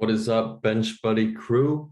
What is up, Bench Buddy crew?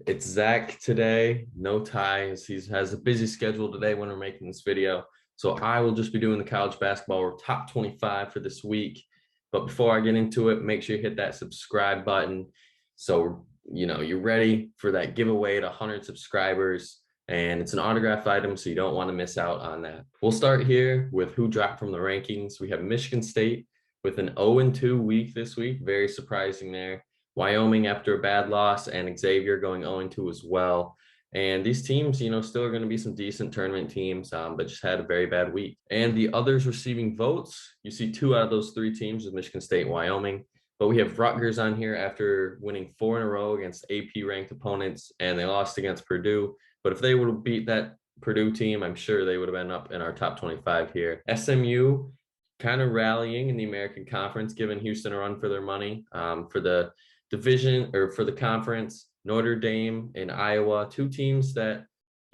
It's Zach today. No ties. He has a busy schedule today when we're making this video. So I will just be doing the college basketball. We're top 25 for this week. But before I get into it, make sure you hit that subscribe button. So, you're ready for that giveaway to 100 subscribers. And it's an autographed item, so you don't want to miss out on that. We'll start here with who dropped from the rankings. We have Michigan State with an 0-2 week this week. Very surprising there. Wyoming after a bad loss, and Xavier going 0-2 as well. And these teams, still are going to be some decent tournament teams, but just had a very bad week. And the others receiving votes, you see 2 out of those 3 teams with Michigan State and Wyoming. But we have Rutgers on here after winning 4 in a row against AP-ranked opponents, and they lost against Purdue. But if they would have beat that Purdue team, I'm sure they would have been up in our top 25 here. SMU kind of rallying in the American Conference, giving Houston a run for their money for the division or for the conference. Notre Dame and Iowa, 2 teams that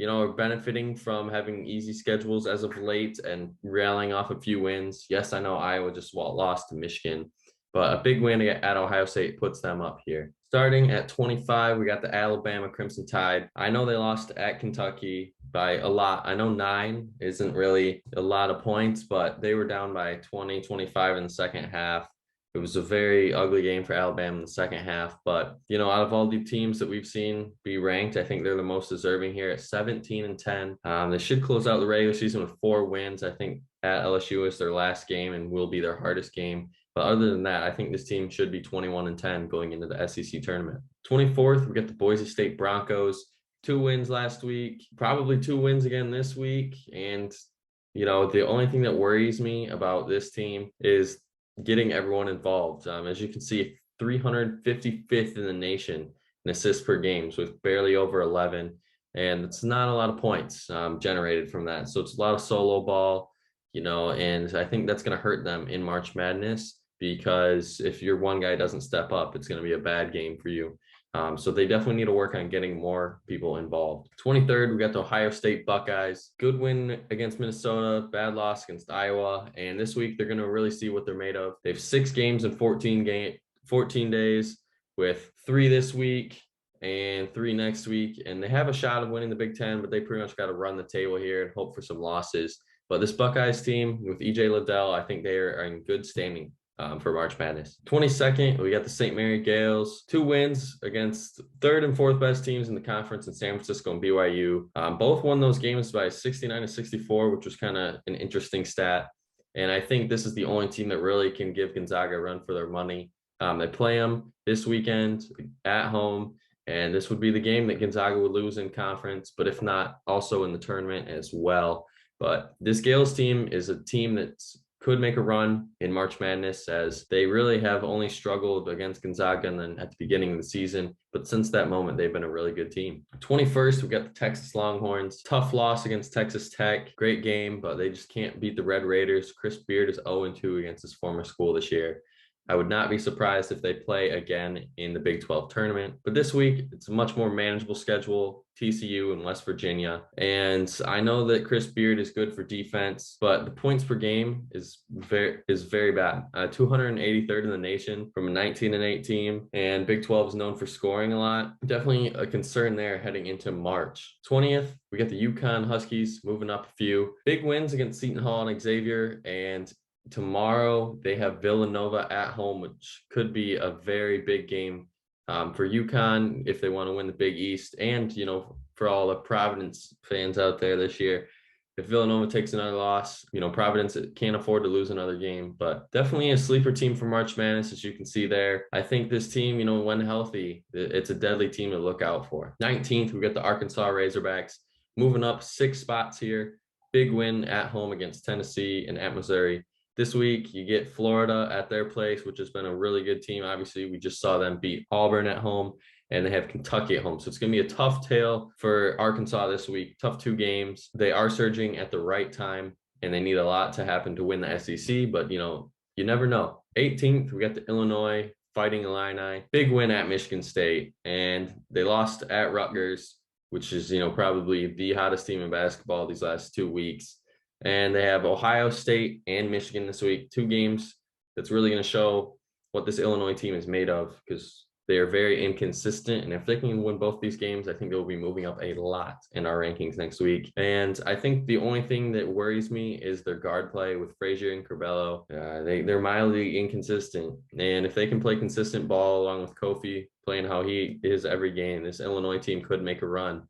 are benefiting from having easy schedules as of late and rallying off a few wins. Yes, I know Iowa just lost to Michigan, but a big win at Ohio State puts them up here. Starting at 25, we got the Alabama Crimson Tide. I know they lost at Kentucky by a lot. I know 9 isn't really a lot of points, but they were down by 20, 25 in the second half. It was a very ugly game for Alabama in the second half, but out of all the teams that we've seen be ranked, I think they're the most deserving here at 17-10. They should close out the regular season with 4 wins. I think at LSU is their last game and will be their hardest game. But other than that, I think this team should be 21-10 going into the SEC tournament. 24th, we get the Boise State Broncos. 2 wins last week, probably 2 wins again this week. And, the only thing that worries me about this team is getting everyone involved. As you can see, 355th in the nation in assists per games with barely over 11. And it's not a lot of points generated from that. So it's a lot of solo ball, and I think that's going to hurt them in March Madness, because if your one guy doesn't step up, it's going to be a bad game for you. So they definitely need to work on getting more people involved. 23rd, we got the Ohio State Buckeyes. Good win against Minnesota, bad loss against Iowa. And this week, they're going to really see what they're made of. They have 6 games in 14 days, with 3 this week and 3 next week. And they have a shot of winning the Big Ten, but they pretty much got to run the table here and hope for some losses. But this Buckeyes team with EJ Liddell, I think they are in good standing for March Madness. 22nd, we got the St. Mary Gales. 2 wins against 3rd and 4th best teams in the conference in San Francisco and BYU. Both won those games by 69-64, which was kind of an interesting stat. And I think this is the only team that really can give Gonzaga a run for their money. They play them this weekend at home, and this would be the game that Gonzaga would lose in conference, but if not, also in the tournament as well. But this Gales team is a team that's could make a run in March Madness, as they really have only struggled against Gonzaga and then at the beginning of the season. But since that moment, they've been a really good team. 21st, we got the Texas Longhorns. Tough loss against Texas Tech. Great game, but they just can't beat the Red Raiders. Chris Beard is 0-2 against his former school this year. I would not be surprised if they play again in the Big 12 tournament. But this week, it's a much more manageable schedule, TCU and West Virginia. And I know that Chris Beard is good for defense, but the points per game is very bad. 283rd in the nation from a 19-8 team, and Big 12 is known for scoring a lot. Definitely a concern there heading into March. 20th, we got the UConn Huskies moving up a few. Big wins against Seton Hall and Xavier, and tomorrow they have Villanova at home, which could be a very big game for UConn if they want to win the Big East. And, for all the Providence fans out there this year, if Villanova takes another loss, Providence can't afford to lose another game. But definitely a sleeper team for March Madness, as you can see there. I think this team, when healthy, it's a deadly team to look out for. 19th, we got the Arkansas Razorbacks moving up 6 spots here. Big win at home against Tennessee and at Missouri. This week, you get Florida at their place, which has been a really good team. Obviously, we just saw them beat Auburn at home, and they have Kentucky at home. So it's going to be a tough tale for Arkansas this week. Tough 2 games. They are surging at the right time, and they need a lot to happen to win the SEC, but, you never know. 18th, we got the Illinois Fighting Illini. Big win at Michigan State, and they lost at Rutgers, which is, probably the hottest team in basketball these last 2 weeks. And they have Ohio State and Michigan this week. 2 games that's really going to show what this Illinois team is made of, because They are very inconsistent, and if they can win both these games, I think they'll be moving up a lot in our rankings next week. And I think the only thing that worries me is their guard play with Frazier and Curbelo. They're mildly inconsistent, and if they can play consistent ball along with Kofi playing how he is every game, this Illinois team could make a run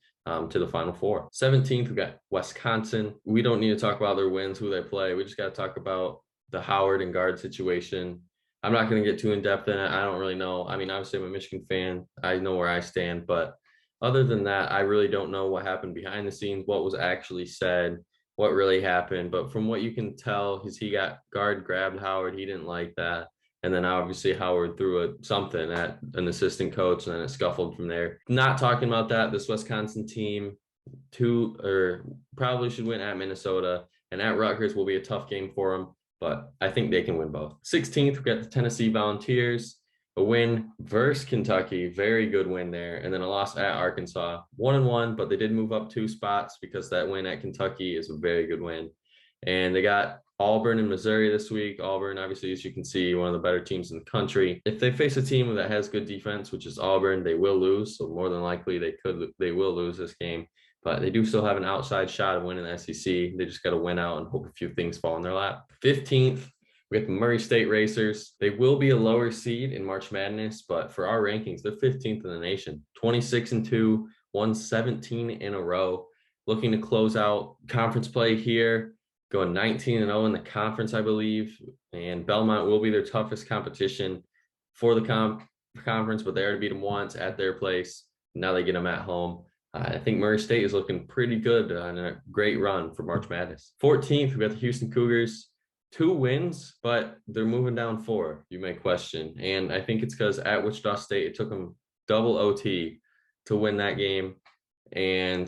to the Final Four. 17th, we got Wisconsin. We don't need to talk about their wins, who they play. We just got to talk about the Howard and guard situation. I'm not going to get too in depth in it. I don't really know. I mean, obviously, I'm a Michigan fan. I know where I stand. But other than that, I really don't know what happened behind the scenes, what was actually said, what really happened. But from what you can tell, he got guard grabbed Howard. He didn't like that. And then obviously Howard threw something at an assistant coach, and then it scuffled from there. Not talking about that. This Wisconsin team probably should win at Minnesota, and at Rutgers will be a tough game for them, but I think they can win both. 16th, we got the Tennessee Volunteers, a win versus Kentucky, very good win there, and then a loss at Arkansas, 1-1, but they did move up 2 spots because that win at Kentucky is a very good win. And they got Auburn and Missouri this week. Auburn, obviously, as you can see, one of the better teams in the country. If they face a team that has good defense, which is Auburn, they will lose. So more than likely, they will lose this game. But they do still have an outside shot of winning the SEC. They just got to win out and hope a few things fall in their lap. 15th, we got the Murray State Racers. They will be a lower seed in March Madness, but for our rankings, they're 15th in the nation. 26-2, won 17 in a row. Looking to close out conference play here. Going 19-0 in the conference, I believe. And Belmont will be their toughest competition for the conference, but they already beat them once at their place. Now they get them at home. I think Murray State is looking pretty good on a great run for March Madness. 14th, we got the Houston Cougars. 2 wins, but they're moving down 4, you may question. And I think it's because at Wichita State, it took them double OT to win that game. And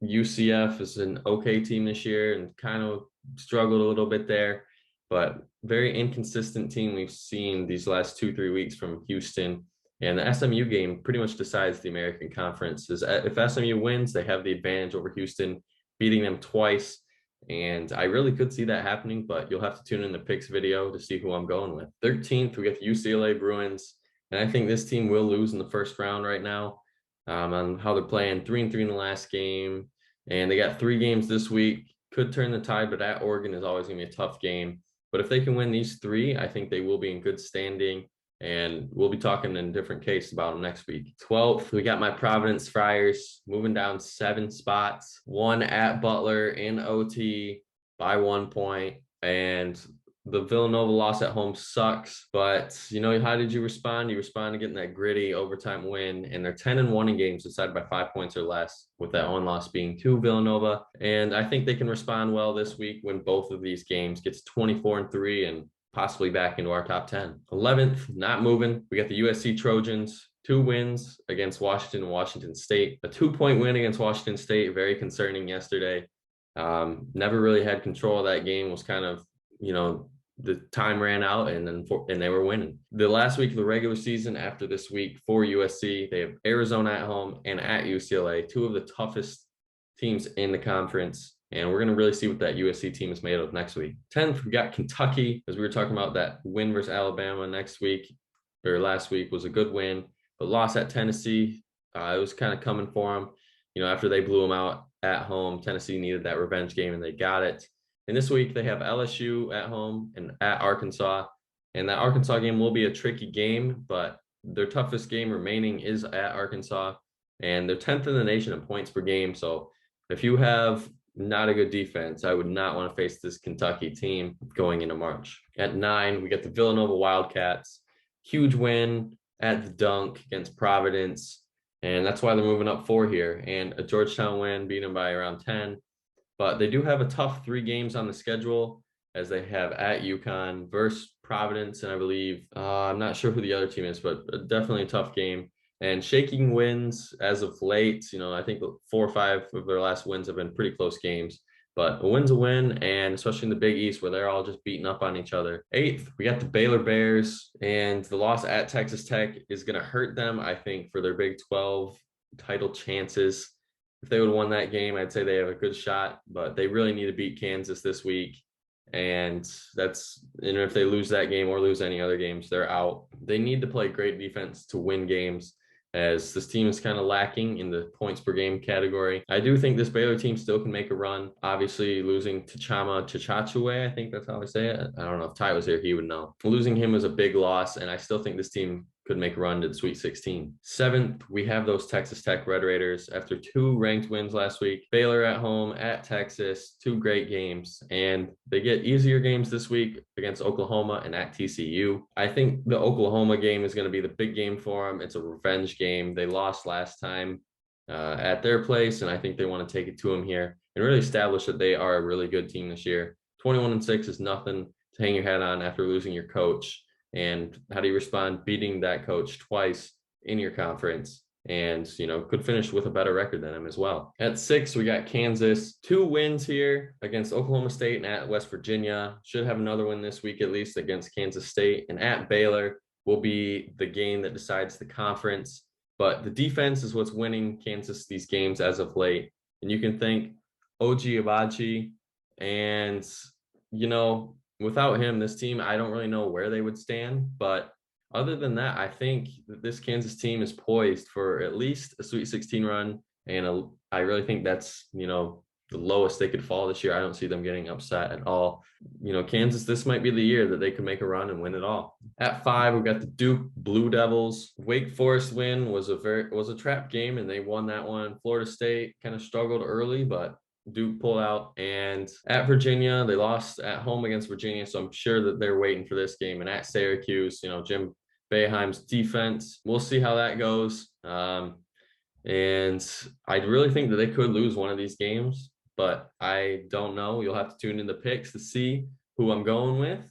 UCF is an okay team this year and kind of struggled a little bit there, but very inconsistent team we've seen these last 2-3 weeks from Houston. And the SMU game pretty much decides the American Conference. If SMU wins, they have the advantage over Houston, beating them twice. And I really could see that happening, but you'll have to tune in the picks video to see who I'm going with. 13th, we got the UCLA Bruins. And I think this team will lose in the first round right now on how they're playing. 3-3 in the last game. And they got 3 games this week. Could turn the tide, but at Oregon is always going to be a tough game. But if they can win these 3, I think they will be in good standing. And we'll be talking in a different case about them next week. 12th, we got my Providence Friars moving down 7 spots. 1 at Butler in OT by 1 point. And the Villanova loss at home sucks. But, how did you respond? You respond to getting that gritty overtime win. And they're 10-1 in games decided by 5 points or less, with that one loss being to Villanova. And I think they can respond well this week when both of these games gets 24-3 and possibly back into our top 10. 11th, not moving. We got the USC Trojans, 2 wins against Washington and Washington State. A 2-point win against Washington State, very concerning yesterday. Never really had control of that game. Was kind of, the time ran out and they were winning. The last week of the regular season after this week for USC, they have Arizona at home and at UCLA, 2 of the toughest teams in the conference. And we're going to really see what that USC team is made of next week. 10th, we got Kentucky, as we were talking about that win versus Alabama last week was a good win, but loss at Tennessee. It was kind of coming for them. After they blew them out at home, Tennessee needed that revenge game and they got it. And this week they have LSU at home and at Arkansas. And that Arkansas game will be a tricky game, but their toughest game remaining is at Arkansas. And they're 10th in the nation in points per game. So if you have not a good defense, I would not want to face this Kentucky team going into March. At 9, we got the Villanova Wildcats. Huge win at the Dunk against Providence. And that's why they're moving up 4 here. And a Georgetown win, beat them by around 10. But they do have a tough 3 games on the schedule, as they have at UConn versus Providence. And I believe, I'm not sure who the other team is, but definitely a tough game. And shaking wins as of late. I think 4 or 5 of their last wins have been pretty close games. But a win's a win, and especially in the Big East where they're all just beating up on each other. 8th, we got the Baylor Bears, and the loss at Texas Tech is going to hurt them, I think, for their Big 12 title chances. If they would have won that game, I'd say they have a good shot, but they really need to beat Kansas this week. And if they lose that game or lose any other games, they're out. They need to play great defense to win games, as this team is kind of lacking in the points per game category. I do think this Baylor team still can make a run. Obviously, losing Chama Chichachue, I think that's how I say it. I don't know if Ty was here, he would know. Losing him was a big loss, and I still think this team could make a run to the Sweet 16. Seventh, we have those Texas Tech Red Raiders. After 2 ranked wins last week, Baylor at home, at Texas, 2 great games, and they get easier games this week against Oklahoma and at TCU. I think the Oklahoma game is going to be the big game for them. It's a revenge game. They lost last time at their place, and I think they want to take it to them here and really establish that they are a really good team this year. 21-6 is nothing to hang your head on after losing your coach. And how do you respond beating that coach twice in your conference, and could finish with a better record than him as well? At 6, we got Kansas. 2 wins here against Oklahoma State and at West Virginia. Should have another win this week at least against Kansas State, and at Baylor will be the game that decides the conference. But the defense is what's winning Kansas these games as of late. And you can thank OG Abachi, and without him, this team, I don't really know where they would stand. But other than that, I think that this Kansas team is poised for at least a Sweet 16 run. And I really think that's, the lowest they could fall this year. I don't see them getting upset at all. Kansas, this might be the year that they could make a run and win it all. At 5, we've got the Duke Blue Devils. Wake Forest win was a trap game, and they won that one. Florida State kind of struggled early, but Duke pulled out. And at Virginia, they lost at home against Virginia, so I'm sure that they're waiting for this game. And at Syracuse, Jim Boeheim's defense, we'll see how that goes. And I really think that they could lose one of these games, but I don't know. You'll have to tune in the picks to see who I'm going with.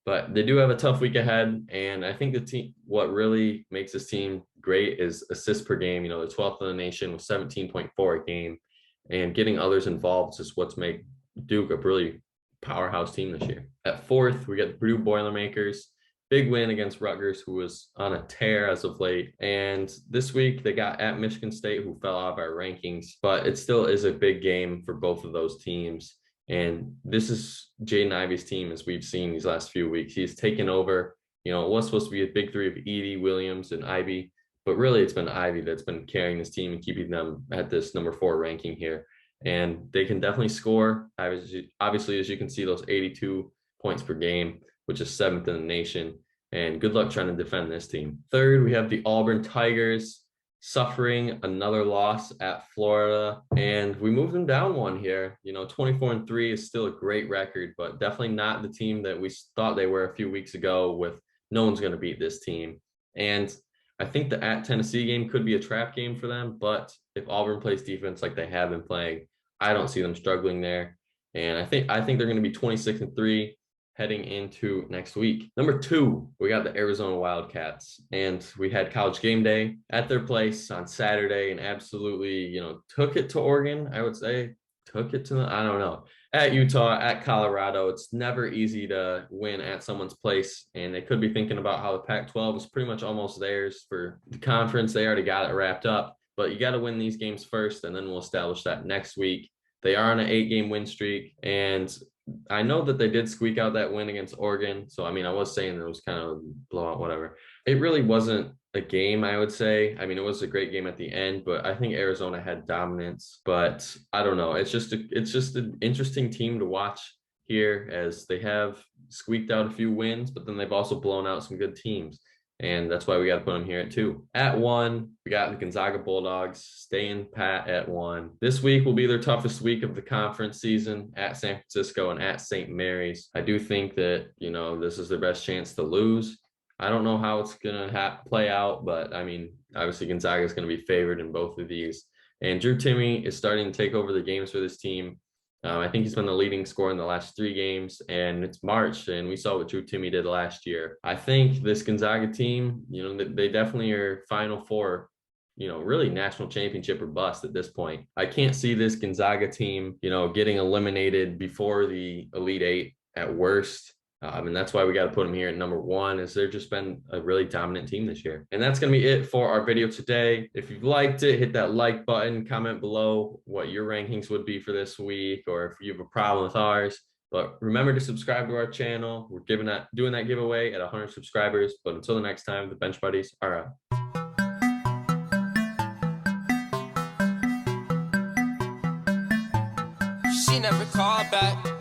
But they do have a tough week ahead, and I think the team, what really makes this team great is assists per game. They're 12th in the nation with 17.4 a game. And getting others involved is what's made Duke a really powerhouse team this year. At 4th, we got the Purdue Boilermakers. Big win against Rutgers, who was on a tear as of late. And this week, they got at Michigan State, who fell out of our rankings. But it still is a big game for both of those teams. And this is Jaden Ivey's team, as we've seen these last few weeks. He's taken over. It was supposed to be a big 3 of Edey, Williams, and Ivey. But really, it's been Ivey that's been carrying this team and keeping them at this number 4 ranking here. And they can definitely score. Obviously, as you can see, those 82 points per game, which is 7th in the nation. And good luck trying to defend this team. 3rd, we have the Auburn Tigers, suffering another loss at Florida. And we moved them down 1 here. 24-3 is still a great record, but definitely not the team that we thought they were a few weeks ago, with no one's going to beat this team. And I think the at Tennessee game could be a trap game for them, but if Auburn plays defense like they have been playing, I don't see them struggling there. And I think they're going to be 26-3 heading into next week. Number 2, we got the Arizona Wildcats, and we had College Game Day at their place on Saturday, and absolutely, took it to Oregon. I would say took it to I don't know. At Utah, at Colorado, it's never easy to win at someone's place, and they could be thinking about how the Pac-12 is pretty much almost theirs for the conference. They already got it wrapped up, but you got to win these games first, and then we'll establish that next week. They are on an 8-game win streak, and I know that they did squeak out that win against Oregon. So, I was saying it was kind of a blowout, whatever. It really wasn't a game, I would say. It was a great game at the end, but I think Arizona had dominance. But I don't know. It's just an interesting team to watch here, as they have squeaked out a few wins, but then they've also blown out some good teams. And that's why we got to put them here at 2. At 1, we got the Gonzaga Bulldogs staying pat at 1. This week will be their toughest week of the conference season, at San Francisco and at St. Mary's. I do think that, this is their best chance to lose. I don't know how it's going to play out, but obviously Gonzaga is going to be favored in both of these. And Drew Timme is starting to take over the games for this team. I think he's been the leading scorer in the last 3 games, and it's March, and we saw what Drew Timme did last year. I think this Gonzaga team, they definitely are Final Four, really national championship or bust at this point. I can't see this Gonzaga team, getting eliminated before the Elite 8 at worst. And that's why we got to put them here at number 1, is they've just been a really dominant team this year. And that's going to be it for our video today. If you've liked it, hit that like button, comment below what your rankings would be for this week, or if you have a problem with ours. But remember to subscribe to our channel. We're doing that giveaway at 100 subscribers. But until the next time, the Bench Buddies are out. She never called back.